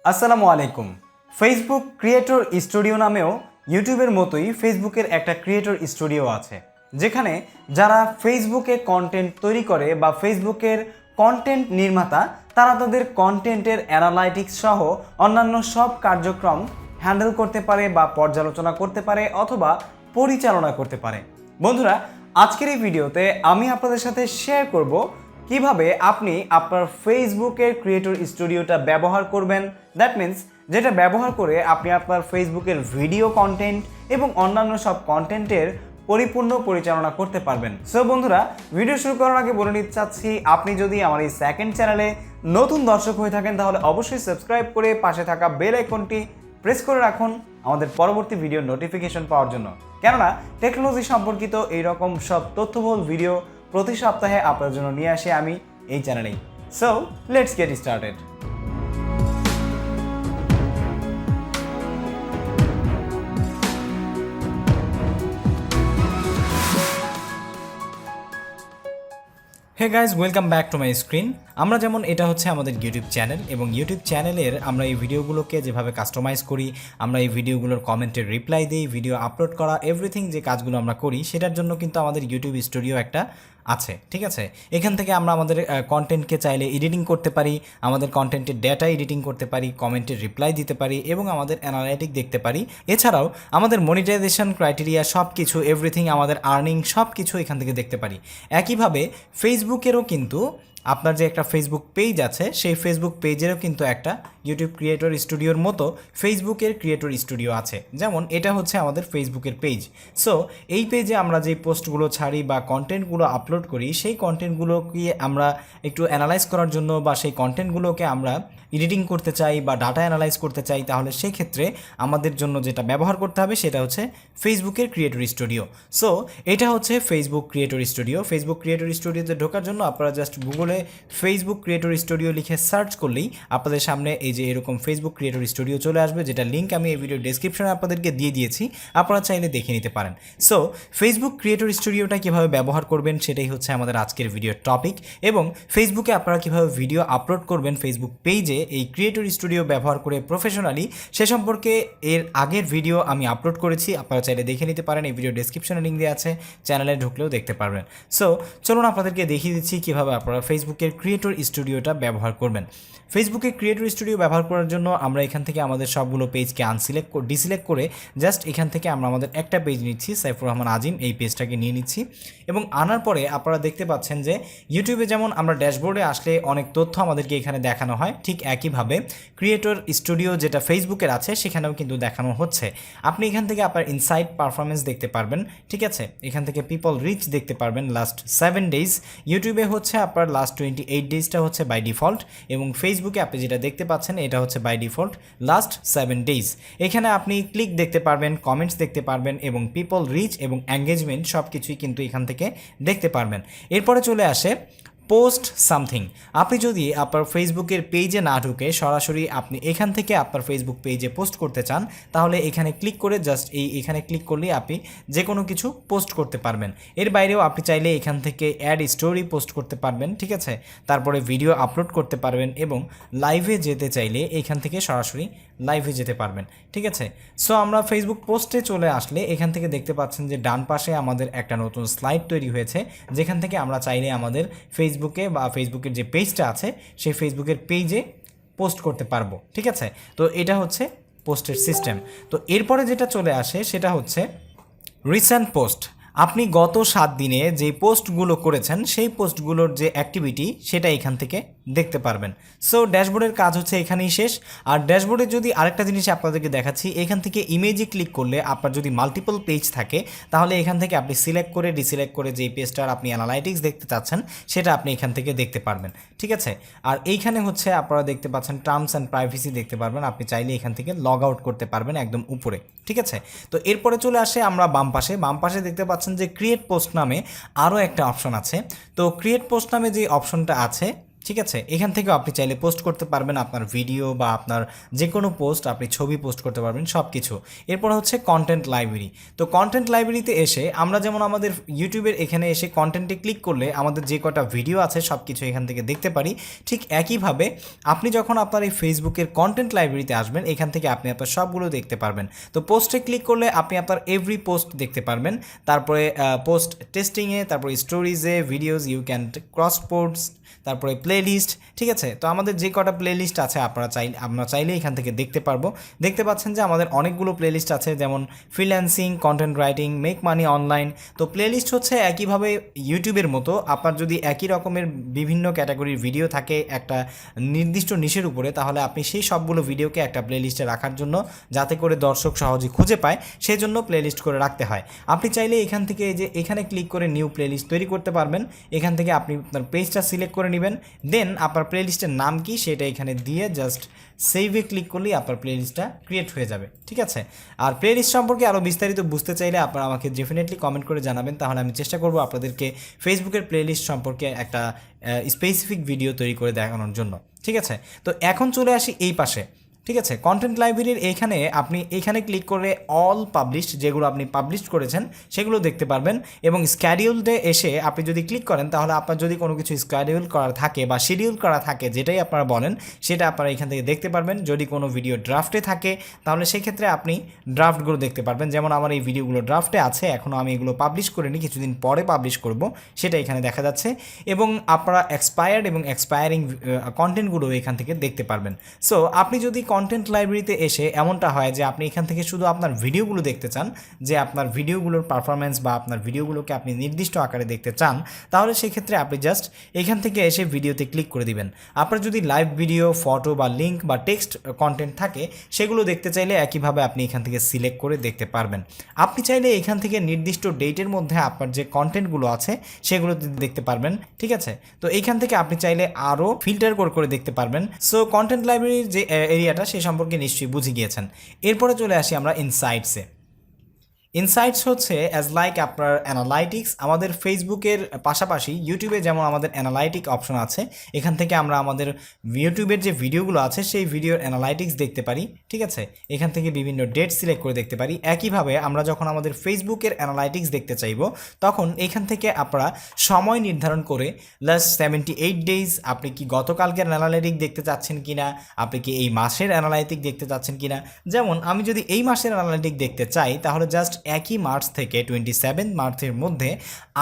আসসালামু আলাইকুম। Facebook creator studio নামেও ইউটিউবের মতোই ফেসবুকের একটা ক্রিয়েটর স্টুডিও আছে, যেখানে যারা ফেসবুকে কন্টেন্ট তৈরি করে বা ফেসবুকের কন্টেন্ট নির্মাতা তারা তাদের কন্টেন্টের অ্যানালাইটিক্স সহ অন্যান্য সব কার্যক্রম হ্যান্ডেল করতে পারে বা পর্যালোচনা করতে পারে অথবা পরিচালনা করতে পারে। বন্ধুরা, আজকের এই ভিডিওতে আমি আপনাদের সাথে শেয়ার করব কিভাবে আপনি আপনার ফেসবুকের ক্রিয়েটর স্টুডিওটা ব্যবহার করবেন। দ্যাট মিন্স যেটা ব্যবহার করে আপনি আপনার ফেসবুকের ভিডিও কন্টেন্ট এবং অন্যান্য সব কন্টেন্টের পরিপূর্ণ পরিচালনা করতে পারবেন। সো বন্ধুরা, ভিডিও শুরু করার আগে বলে নিতে চাচ্ছি, আপনি যদি আমার এই সেকেন্ড চ্যানেলে নতুন দর্শক হয়ে থাকেন তাহলে অবশ্যই সাবস্ক্রাইব করে পাশে থাকা বেল আইকনটি প্রেস করে রাখুন আমাদের পরবর্তী ভিডিও নোটিফিকেশন পাওয়ার জন্য। কেননা টেকনোলজি সম্পর্কিত এইরকম সব তথ্যবহুল ভিডিও প্রতি সপ্তাহে আপনার জন্য নিয়ে আসি আমি এই চ্যানেলেই। So let's get started. Hey guys, welcome back to my screen. আমরা যেমন এটা হচ্ছে আমাদের ইউটিউব চ্যানেল, এবং ইউটিউব চ্যানেলের আমরা এই ভিডিওগুলোকে যেভাবে কাস্টমাইজ করি, আমরা এই ভিডিওগুলোর কমেন্টের রিপ্লাই দিই, ভিডিও আপলোড করা, এভরিথিং যে কাজগুলো আমরা করি সেটার জন্য কিন্তু আমাদের ইউটিউব স্টুডিও একটা আছে, ঠিক আছে। এখান থেকে আমরা আমাদের কন্টেন্টকে চাইলে এডিটিং করতে পারি, আমাদের কন্টেন্টের ডেটা এডিটিং করতে পারি, কমেন্টের রিপ্লাই দিতে পারি এবং আমাদের অ্যানালাইটিক দেখতে পারি। এছাড়াও আমাদের মনিটাইজেশন ক্রাইটেরিয়া সব কিছু, এভরিথিং, আমাদের আর্নিং সব কিছু এখান থেকে দেখতে পারি। একইভাবে ফেসবুকেরও কিন্তু আপনার যে একটা ফেসবুক পেজ আছে, সেই ফেসবুক পেজেরও কিন্তু একটা ইউটিউব ক্রিয়েটর স্টুডিওর মতো ফেসবুকের ক্রিয়েটর স্টুডিও আছে। যেমন এটা হচ্ছে আমাদের ফেসবুকের পেজ। সো এই পেজে আমরা যে পোস্টগুলো ছাড়ি বা কন্টেন্টগুলো আপলোড করি, সেই কন্টেন্টগুলোকে আমরা একটু অ্যানালাইজ করার জন্য বা সেই কন্টেন্টগুলোকে আমরা এডিটিং করতে চাই বা ডাটা অ্যানালাইজ করতে চাই, তাহলে সেক্ষেত্রে আমাদের জন্য যেটা ব্যবহার করতে হবে সেটা হচ্ছে ফেসবুকের ক্রিয়েটর স্টুডিও। সো এটা হচ্ছে Facebook creator studio. Facebook creator স্টুডিওতে ঢোকার জন্য আপনারা জাস্ট গুগলে ফেসবুক ক্রিয়েটর স্টুডিও লিখে সার্চ করলেই আপনাদের সামনে এই যে এরকম ফেসবুক ক্রিয়েটর স্টুডিও চলে আসবে, যেটা লিঙ্ক আমি এই ভিডিও ডেসক্রিপশনে আপনাদেরকে দিয়ে দিয়েছি, আপনারা চাইলে দেখে নিতে পারেন। সো ফেসবুক ক্রিয়েটর স্টুডিওটা কীভাবে ব্যবহার করবেন সেটাই হচ্ছে আমাদের আজকের ভিডিওর টপিক, এবং ফেসবুকে আপনারা কীভাবে ভিডিও আপলোড করবেন ফেসবুক পেজে এই ক্রিয়েটর স্টুডিও ব্যবহার করে প্রফেশনালি, সে সম্পর্কে এর আগের ভিডিও আমি আপলোড করেছি, আপনারা চাইলে দেখে নিতে পারেন। এই ভিডিও ডেসক্রিপশনে লিঙ্ক দেওয়া আছে, চ্যানেলে ঢুকলেও দেখতে পারবেন। সো চলুন আপনাদেরকে দেখিয়ে দিচ্ছি কীভাবে আপনারা ফেসবুকের ক্রিয়েটর স্টুডিওটা ব্যবহার করবেন। ফেসবুকে ক্রিয়েটর স্টুডিও ব্যবহার করার জন্য আমরা এখান থেকে আমাদের সবগুলো পেজকে ডিসিলেক্ট করে জাস্ট এখান থেকে আমরা আমাদের একটা পেজ নিচ্ছি, সাইফুর রহমান আজিম, এই পেজটাকে নিয়ে নিচ্ছি। এবং আনার পরে আপনারা দেখতে পাচ্ছেন যে ইউটিউবে যেমন আমরা ড্যাশবোর্ডে আসলে অনেক তথ্য আমাদেরকে এখানে দেখানো হয়, ঠিক একইভাবে ক্রিয়েটর স্টুডিও যেটা ফেসবুকের আছে সেখানেও কিন্তু দেখানো হচ্ছে। আপনি এখান থেকে আপনার ইনসাইট পারফরমেন্স দেখতে পারবেন, ঠিক আছে। এখান থেকে পিপল রিচ দেখতে পারবেন লাস্ট 7 ডেজ। ইউটিউবে হচ্ছে আপনার লাস্ট 28 ডেজটা হচ্ছে বাই ডিফল্ট, এবং ফেসবুকে আপনি যেটা দেখতে পাচ্ছেন এটা হচ্ছে বাই ডিফল্ট লাস্ট 7 ডেজ। এখানে আপনি ক্লিক দেখতে পারবেন, কমেন্টস দেখতে পারবেন এবং পিপল রিচ এবং এঙ্গেজমেন্ট সব কিছুই কিন্তু এখান থেকে দেখতে পারবেন। এরপরে চলে আসে পোস্ট সামথিং। আপনি যদি আপনার ফেসবুকের পেজে না ঢুকে সরাসরি আপনি এখান থেকে আপনার ফেসবুক পেজে পোস্ট করতে চান, তাহলে এখানে ক্লিক করে জাস্ট এখানে ক্লিক করলেই আপনি যে কোনো কিছু পোস্ট করতে পারবেন। এর বাইরেও আপনি চাইলে এখান থেকে অ্যাড স্টোরি পোস্ট করতে পারবেন, ঠিক আছে। তারপরে ভিডিও আপলোড করতে পারবেন এবং লাইভে যেতে চাইলে এখান থেকে সরাসরি লাইভে যেতে পারবেন, ঠিক আছে। সো আমরা ফেসবুক পোস্টে চলে আসলে এখান থেকে দেখতে পাচ্ছেন যে ডান পাশে আমাদের একটা নতুন স্লাইড তৈরি হয়েছে, যেখান থেকে আমরা চাইলে আমাদের ফেসবুকে বা ফেসবুকের যে পেজটা আছে সেই ফেসবুকের পেজে পোস্ট করতে পারবো, ঠিক আছে। তো এটা হচ্ছে পোস্টের সিস্টেম। তো এরপরে যেটা চলে আসে সেটা হচ্ছে রিসেন্ট পোস্ট। আপনি গত 7 দিনে যে পোস্টগুলো করেছেন সেই পোস্টগুলোর যে অ্যাক্টিভিটি সেটা এখান থেকে দেখতে পারবেন। সো ড্যাশবোর্ডের কাজ হচ্ছে এখানেই শেষ। আর ড্যাশবোর্ডে যদি আরেকটা জিনিস আপনাদেরকে দেখাচ্ছি, এখান থেকে ইমেজে ক্লিক করলে আপনার যদি মাল্টিপল পেজ থাকে তাহলে এখান থেকে আপনি সিলেক্ট করে ডিসিলেক্ট করে যেই পেজটার আপনি অ্যানালাইটিক্স দেখতে চাচ্ছেন সেটা আপনি এখান থেকে দেখতে পারবেন, ঠিক আছে। আর এইখানে হচ্ছে আপনারা দেখতে পাচ্ছেন টার্মস অ্যান্ড প্রাইভেসি দেখতে পারবেন, আপনি চাইলে এখান থেকে লগ আউট করতে পারবেন একদম উপরে, ঠিক আছে। তো এরপরে চলে আসে আমরা বাম পাশে দেখতে পাচ্ছেন যে ক্রিয়েট পোস্ট নামে আরও একটা অপশন আছে। তো ক্রিয়েট পোস্ট নামে যে অপশনটা আছে ঠিক আছে, এখান থেকেও আপনি চাইলে পোস্ট করতে পারবেন আপনার ভিডিও বা আপনার যে কোনো পোস্ট, আপনি ছবি পোস্ট করতে পারবেন সব কিছু। এরপর হচ্ছে কন্টেন্ট লাইব্রেরি। তো কন্টেন্ট লাইব্রেরিতে এসে আমরা যেমন আমাদের ইউটিউবের এখানে এসে কন্টেন্টে ক্লিক করলে আমাদের যে কটা ভিডিও আছে সব কিছু এখান থেকে দেখতে পারি, ঠিক একইভাবে আপনি যখন আপনার এই ফেসবুকের কন্টেন্ট লাইব্রেরিতে আসবেন এখান থেকে আপনি আপনার সবগুলো দেখতে পারবেন। তো পোস্টে ক্লিক করলে আপনি আপনার এভরি পোস্ট দেখতে পারবেন, তারপরে পোস্ট টেস্টিংয়ে, তারপরে স্টোরিজে, videos you can cross post, তারপরে প্লেলিস্ট। ঠিক আছে, তো আমাদের যে কটা প্লেলিস্ট আছে আমরা চাইলে এখান থেকে দেখতে পারবো। দেখতে পাচ্ছেন যে আমাদের অনেকগুলো প্লেলিস্ট আছে, যেমন freelancing, content writing, make money online. তো প্লেলিস্ট হচ্ছে একইভাবে ইউটিউবের মতো, আপনার যদি একই রকমের বিভিন্ন ক্যাটাগরির ভিডিও থাকে একটা নির্দিষ্ট নিশের উপরে, তাহলে আপনি সেই সবগুলো ভিডিওকে একটা প্লেলিস্টে রাখার জন্য, যাতে করে দর্শক সহজে খুঁজে পায়, সেই জন্য প্লেলিস্ট করে রাখতে হয়। আপনি চাইলে এখান থেকে এই যে এখানে ক্লিক করে নিউ প্লেলিস্ট তৈরি করতে পারবেন। এখান থেকে আপনি আপনার পেজটা সিলেক্ট করে নেবেন, দেন আপনার প্লেলিস্টের নাম কি সেটা এখানে দিয়ে জাস্ট সেভে ক্লিক করলেই আপনার প্লেলিস্টটা ক্রিয়েট হয়ে যাবে। ঠিক আছে, আর প্লেলিস্ট সম্পর্কে আরও বিস্তারিত বুঝতে চাইলে আপনারা আমাকে ডেফিনেটলি কমেন্ট করে জানাবেন, তাহলে আমি চেষ্টা করব আপনাদেরকে ফেসবুকের প্লেলিস্ট সম্পর্কে একটা স্পেসিফিক ভিডিও তৈরি করে দেখানোর জন্য। ঠিক আছে, তো এখন চলে আসি এই পাশে। ঠিক আছে, কন্টেন্ট লাইব্রেরির আপনি এখানে ক্লিক করে অল পাবলিশড, যেগুলো আপনি পাবলিশ করেছেন সেগুলো দেখতে পারবেন। এবং স্ক্যাডিউলডে এসে আপনি যদি ক্লিক করেন, তাহলে আপনার যদি কোনো কিছু স্ক্যাডিউল করা থাকে বা শিডিউল করা থাকে, যেটাই আপনারা বলেন সেটা আপনারা এখান থেকে দেখতে পারবেন। যদি কোনো ভিডিও ড্রাফটে থাকে তাহলে সেই ক্ষেত্রে আপনি ড্রাফটগুলো দেখতে পারবেন। যেমন আমার এই ভিডিওগুলো ড্রাফটে আছে, এখনও আমি এগুলো পাবলিশ করিনি, কিছুদিন পরে পাবলিশ করব, সেটা এখানে দেখা যাচ্ছে। এবং আপনারা এক্সপায়ার্ড এবং এক্সপায়ারিং কন্টেন্টগুলো এখান থেকে দেখতে পারবেন। সো আপনি যদি কন্টেন্ট লাইব্রেরিতে এসে এমনটা হয় যে আপনি এখান থেকে শুধু আপনার ভিডিওগুলো দেখতে চান, যে আপনার ভিডিওগুলোর পারফরমেন্স বা আপনার ভিডিওগুলোকে আপনি নির্দিষ্ট আকারে দেখতে চান, তাহলে সেক্ষেত্রে আপনি জাস্ট এখান থেকে এসে ভিডিওতে ক্লিক করে দিবেন। আপনার যদি লাইভ ভিডিও, ফটো বা লিঙ্ক বা টেক্সট কন্টেন্ট থাকে, সেগুলো দেখতে চাইলে একইভাবে আপনি এখান থেকে সিলেক্ট করে দেখতে পারবেন। আপনি চাইলে এখান থেকে নির্দিষ্ট ডেটের মধ্যে আপনার যে কন্টেন্টগুলো আছে সেগুলো দেখতে পারবেন। ঠিক আছে, তো এইখান থেকে আপনি চাইলে আরও ফিল্টার করে দেখতে পারবেন। সো কন্টেন্ট লাইব্রেরির যে এরিয়াটা সে সম্পর্কে নিশ্চয়ই বুঝে গিয়েছেন। এরপরে চলে আসি আমরা ইনসাইটসে। ইনসাইটস হচ্ছে অ্যাজ লাইক আপনার অ্যানালাইটিক্স। আমাদের ফেসবুকের পাশাপাশি ইউটিউবে যেমন আমাদের অ্যানালাইটিক অপশন আছে, এখান থেকে আমরা আমাদের ইউটিউবের যে ভিডিওগুলো আছে সেই ভিডিওর অ্যানালাইটিক্স দেখতে পারি। ঠিক আছে, এখান থেকে বিভিন্ন ডেট সিলেক্ট করে দেখতে পারি। একইভাবে আমরা যখন আমাদের ফেসবুকের অ্যানালাইটিক্স দেখতে চাইব, তখন এখান থেকে আপনারা সময় নির্ধারণ করে লাস্ট 78 ডেজ, আপনি কি গতকালকের অ্যানালাইটিক দেখতে চাচ্ছেন কিনা, আপনি কি এই মাসের অ্যানালাইটিক দেখতে চাচ্ছেন কিনা। যেমন আমি যদি এই মাসের অ্যানালাইটিক দেখতে চাই, তাহলে জাস্ট একই মার্চ থেকে 27 মার্চের মধ্যে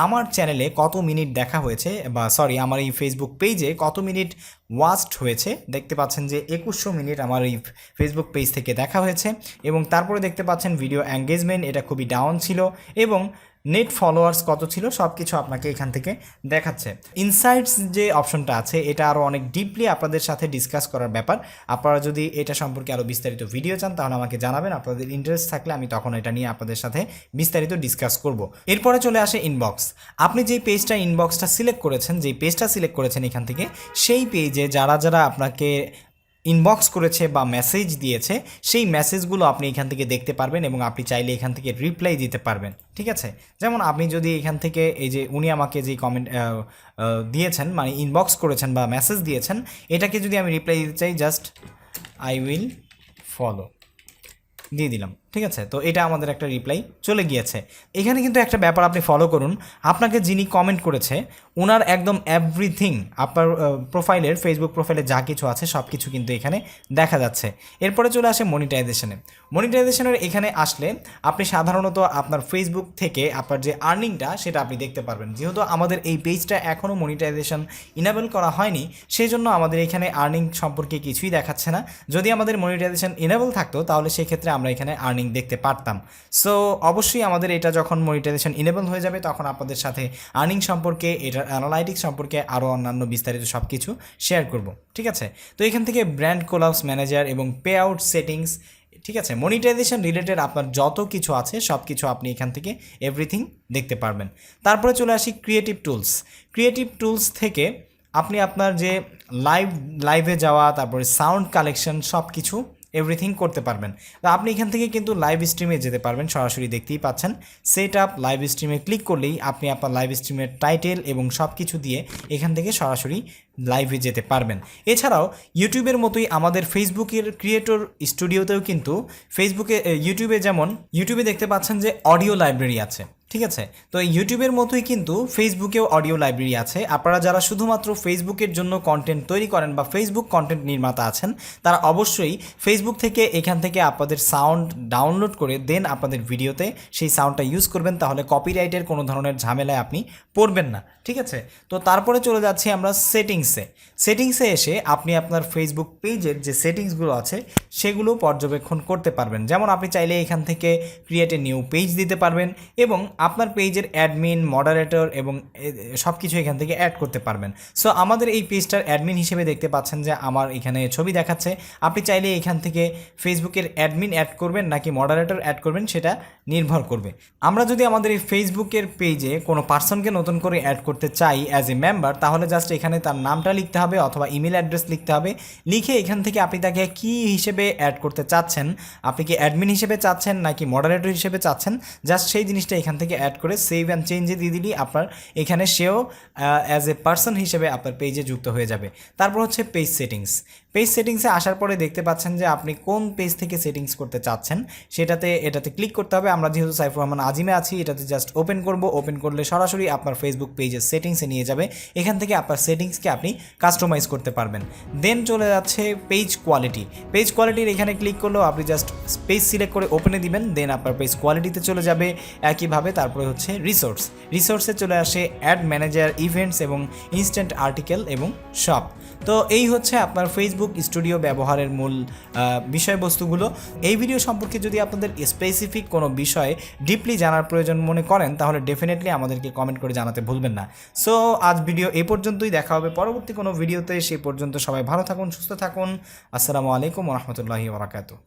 আমার চ্যানেলে কত মিনিট দেখা হয়েছে, বা আমার এই ফেসবুক পেজে কত মিনিট ওয়াচড হয়েছে, দেখতে পাচ্ছেন যে 2100 মিনিট আমার এই ফেসবুক পেজ থেকে দেখা হয়েছে। এবং তারপরে দেখতে পাচ্ছেন ভিডিও এঙ্গেজমেন্ট, এটা খুবই ডাউন ছিল, এবং নেট ফলোয়ার্স কত ছিল, সব কিছু আপনাকে এখান থেকে দেখাচ্ছে। ইনসাইটস যে অপশনটা আছে, এটা আরও অনেক ডিপলি আপনাদের সাথে ডিসকাস করার ব্যাপার। আপনারা যদি এটা সম্পর্কে আরও বিস্তারিত ভিডিও চান, তাহলে আমাকে জানাবেন। আপনাদের ইন্টারেস্ট থাকলে আমি তখন এটা নিয়ে আপনাদের সাথে বিস্তারিত ডিসকাস করব। এরপরে চলে আসে ইনবক্স। আপনি যেই পেজটা সিলেক্ট করেছেন এখান থেকে, সেই পেজে যারা আপনাকে ইনবক্স করেছে বা মেসেজ দিয়েছে, সেই মেসেজগুলো আপনি এখান থেকে দেখতে পারবেন, এবং আপনি চাইলে এখান থেকে রিপ্লাই দিতে পারবেন। ঠিক আছে, যেমন আপনি যদি এখান থেকে এই যে উনি আমাকে যে কমেন্ট দিয়েছেন, মানে ইনবক্স করেছেন বা মেসেজ দিয়েছেন, এটাকে যদি আমি রিপ্লাই দিতে চাই, জাস্ট আই উইল ফলো দিয়ে দিলাম। ঠিক আছে, তো এটা আমাদের একটা রিপ্লাই চলে গিয়েছে। এখানে কিন্তু একটা ব্যাপার আপনি ফলো করুন, আপনাকে যিনি কমেন্ট করেছে ওনার একদম এভরিথিং, আপনার প্রোফাইলের ফেসবুক প্রোফাইলে যা কিছু আছে সব কিছু কিন্তু এখানে দেখা যাচ্ছে। এরপরে চলে আসে মনিটাইজেশনের এখানে আসলে আপনি সাধারণত আপনার ফেসবুক থেকে আপনার যে আর্নিংটা সেটা আপনি দেখতে পারবেন। যেহেতু আমাদের এই পেজটা এখনও মনিটাইজেশন ইনেবল করা হয়নি, সেই জন্য আমাদের এখানে আর্নিং সম্পর্কে কিছুই দেখাচ্ছে না। যদি আমাদের মনিটাইজেশন ইনেবল থাকতো, তাহলে সেক্ষেত্রে আমরা এখানে আর্নিং দেখতে পারতাম। সো অবশ্যই আমাদের এটা যখন মনিটাইজেশন ইনেবল হয়ে যাবে, তখন আপনাদের সাথে আর্নিং সম্পর্কে, এটার অ্যানালাইটিক্স সম্পর্কে আরও অন্যান্য বিস্তারিত সব কিছু শেয়ার করব। ঠিক আছে, তো এখান থেকে ব্র্যান্ড কোলাপস ম্যানেজার এবং পে আউট সেটিংস, ঠিক আছে, মনিটাইজেশন রিলেটেড আপনার যত কিছু আছে সব কিছু আপনি এখান থেকে এভরিথিং দেখতে পারবেন। তারপরে চলে আসি ক্রিয়েটিভ টুলস থেকে আপনি আপনার যে লাইভে যাওয়া, তারপরে সাউন্ড কালেকশন সব কিছু এভরিথিং করতে পারবেন। তো আপনি এখান থেকে কিন্তু লাইভ স্ট্রিমে যেতে পারবেন, সরাসরি দেখতেই পাচ্ছেন সেট আপ লাইভ স্ট্রিমে ক্লিক করলেই আপনি আপনার লাইভ স্ট্রিমের টাইটেল এবং সব কিছু দিয়ে এখান থেকে সরাসরি লাইভে যেতে পারবেন। এছাড়াও ইউটিউবের মতোই আমাদের ফেসবুকের ক্রিয়েটর স্টুডিওতেও কিন্তু ইউটিউবে যেমন ইউটিউবে দেখতে পাচ্ছেন যে অডিও লাইব্রেরি আছে, ঠিক আছে। তো ইউটিউবের মতোই কিন্তু ফেসবুকেও অডিও লাইব্রেরি আছে। আপনারা যারা শুধুমাত্র ফেসবুকের জন্য কন্টেন্ট তৈরি করেন বা ফেসবুক কন্টেন্ট নির্মাতা আছেন, তারা অবশ্যই ফেসবুক থেকে এখান থেকে আপনাদের সাউন্ড ডাউনলোড করে দেন আপনাদের ভিডিওতে সেই সাউন্ডটা ইউজ করবেন, তাহলে কপিরাইটের কোনো ধরনের ঝামেলায় আপনি পড়বেন না, ঠিক আছে। তো তারপরে চলে যাচ্ছি আমরা সেটিংসে এসে আপনি আপনার ফেসবুক পেজের যে সেটিংসগুলো আছে সেগুলো পর্যবেক্ষণ করতে পারবেন। যেমন আপনি চাইলে এখান থেকে ক্রিয়েট এ নিউ পেজ দিতে পারবেন এবং আপনার পেজের অ্যাডমিন, মডারেটর এবং সব কিছু এখান থেকে অ্যাড করতে পারবেন। সো আমাদের এই পেজটার অ্যাডমিন হিসেবে দেখতে পাচ্ছেন যে আমার এখানে ছবি দেখাচ্ছে। আপনি চাইলে এখান থেকে ফেসবুকের অ্যাডমিন অ্যাড করবেন নাকি মডারেটর অ্যাড করবেন সেটা নির্ভর করবে। আমরা যদি আমাদের এই ফেসবুকের পেজে কোনো পার্সনকে নতুন করে অ্যাড করতে চাই অ্যাজ এ মেম্বার, তাহলে জাস্ট এখানে তার নামটা লিখতে হবে অথবা ইমেল অ্যাড্রেস লিখতে হবে। লিখে এখান থেকে আপনি তাকে কী হিসেবে অ্যাড করতে চাচ্ছেন, আপনি কি অ্যাডমিন হিসেবে চাচ্ছেন নাকি মডারেটর হিসেবে চাচ্ছেন, জাস্ট সেই জিনিসটা এখান থেকে অ্যাড করে সেভ অ্যান্ড চেঞ্জে দিয়ে দিলেই আপনার এখানে সেও অ্যাজ এ পার্সন হিসেবে আপনার পেজে যুক্ত হয়ে যাবে। তারপর হচ্ছে পেজ সেটিংসে আসার পরে দেখতে পাচ্ছেন যে আপনি কোন পেজ থেকে সেটিংস করতে চাচ্ছেন এটাতে ক্লিক করতে হবে। আমরা যেহেতু সাইফুর রহমান আজিমে আছি, এটাতে জাস্ট ওপেন করব। ওপেন করলে সরাসরি আপনার ফেসবুক পেজের সেটিংসে নিয়ে যাবে। এখান থেকে আপনার সেটিংসকে আপনি কাস্টমাইজ করতে পারবেন। দেন চলে যাচ্ছে পেজ কোয়ালিটির এখানে ক্লিক করলেও আপনি জাস্ট পেজ সিলেক্ট করে ওপেনে দিবেন, দেন আপনার পেজ কোয়ালিটিতে চলে যাবে একইভাবে। তারপরে হচ্ছে রিসোর্সে চলে আসে অ্যাড ম্যানেজার, ইভেন্টস এবং ইনস্ট্যান্ট আর্টিকেল এবং শপ। তো এই হচ্ছে আপনার ফেসবুক স্টুডিও ব্যবহারের মূল বিষয়বস্তুগুলো। এই ভিডিও সম্পর্কে যদি আপনাদের স্পেসিফিক কোনো বিষয়ে ডিপলি জানার প্রয়োজন মনে করেন, তাহলে ডেফিনেটলি আমাদেরকে কমেন্ট করে জানাতে ভুলবেন না। সো আজ ভিডিও এই পর্যন্তই, দেখা হবে পরবর্তী কোনো ভিডিওতে। সেই পর্যন্ত সবাই ভালো থাকুন, সুস্থ থাকুন। আসসালামু আলাইকুম ওয়া রাহমাতুল্লাহি ওয়া বারাকাতুহু।